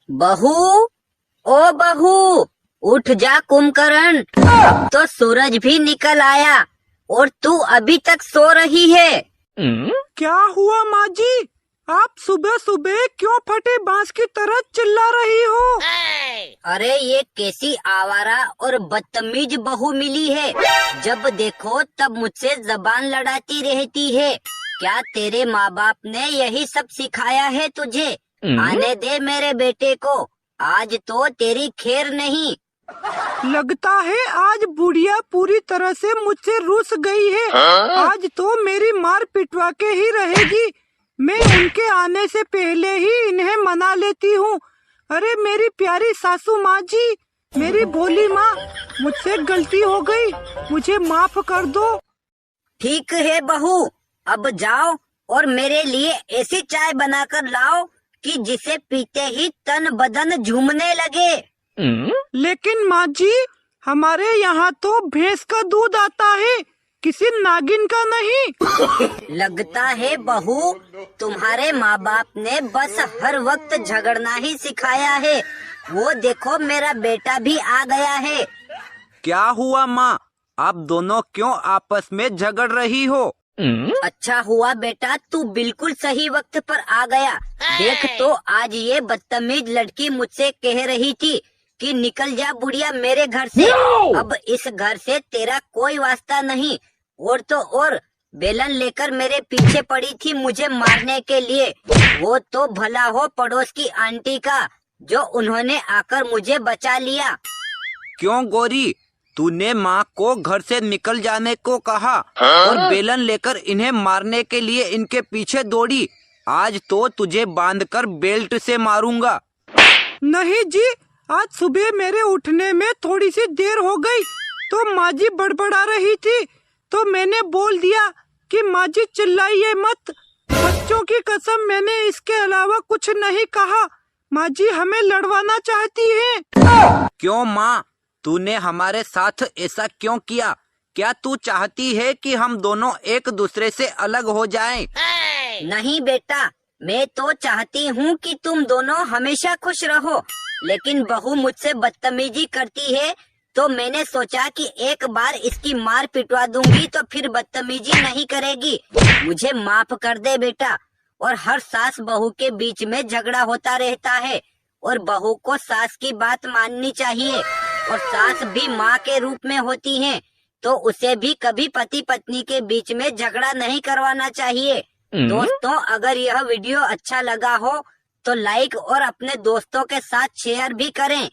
बहू, ओ बहू, उठ जा कुंभकर्ण। अब तो सूरज भी निकल आया और तू अभी तक सो रही है। क्या हुआ माँ जी? आप सुबह सुबह क्यों फटे बांस की तरह चिल्ला रही हो? अरे ये कैसी आवारा और बदतमीज बहू मिली है। जब देखो तब मुझसे जबान लड़ाती रहती है। क्या तेरे माँ बाप ने यही सब सिखाया है तुझे? आने दे मेरे बेटे को, आज तो तेरी खैर नहीं। लगता है आज बुढ़िया पूरी तरह से मुझसे रूठ गई है। आज तो मेरी मार पिटवा के ही रहेगी। मैं उनके आने से पहले ही इन्हें मना लेती हूँ। अरे मेरी प्यारी सासू माँ जी, मेरी भोली माँ, मुझसे गलती हो गई, मुझे माफ कर दो। ठीक है बहू, अब जाओ और मेरे लिए ऐसी चाय बनाकर लाओ कि जिसे पीते ही तन बदन झूमने लगे। लेकिन माँ जी, हमारे यहाँ तो भैंस का दूध आता है, किसी नागिन का नहीं। लगता है बहू, तुम्हारे माँ बाप ने बस हर वक्त झगड़ना ही सिखाया है। वो देखो मेरा बेटा भी आ गया है। क्या हुआ माँ? आप दोनों क्यों आपस में झगड़ रही हो? अच्छा हुआ बेटा, तू बिल्कुल सही वक्त पर आ गया। देख तो आज ये बदतमीज लड़की मुझसे कह रही थी कि निकल जा बुढ़िया मेरे घर से। अब इस घर से तेरा कोई वास्ता नहीं। और तो और बेलन लेकर मेरे पीछे पड़ी थी मुझे मारने के लिए। वो तो भला हो पड़ोस की आंटी का, जो उन्होंने आकर मुझे बचा लिया। क्यों गोरी, तूने माँ को घर से निकल जाने को कहा और बेलन लेकर इन्हें मारने के लिए इनके पीछे दौड़ी। आज तो तुझे बांधकर बेल्ट से मारूंगा। नहीं जी, आज सुबह मेरे उठने में थोड़ी सी देर हो गई तो माँ जी बड़बड़ा रही थी, तो मैंने बोल दिया कि माँ जी चिल्लाइए मत। बच्चों की कसम, मैंने इसके अलावा कुछ नहीं कहा। माँ जी हमें लड़वाना चाहती हैं। क्यों माँ, तूने हमारे साथ ऐसा क्यों किया? क्या तू चाहती है कि हम दोनों एक दूसरे से अलग हो जाएं? नहीं बेटा, मैं तो चाहती हूँ कि तुम दोनों हमेशा खुश रहो। लेकिन बहू मुझसे बदतमीजी करती है तो मैंने सोचा कि एक बार इसकी मार पिटवा दूंगी तो फिर बदतमीजी नहीं करेगी। मुझे माफ कर दे बेटा। और हर सास बहू के बीच में झगड़ा होता रहता है और बहू को सास की बात माननी चाहिए। और सास भी माँ के रूप में होती है, तो उसे भी कभी पति पत्नी के बीच में झगड़ा नहीं करवाना चाहिए। दोस्तों, अगर यह वीडियो अच्छा लगा हो तो लाइक और अपने दोस्तों के साथ शेयर भी करें।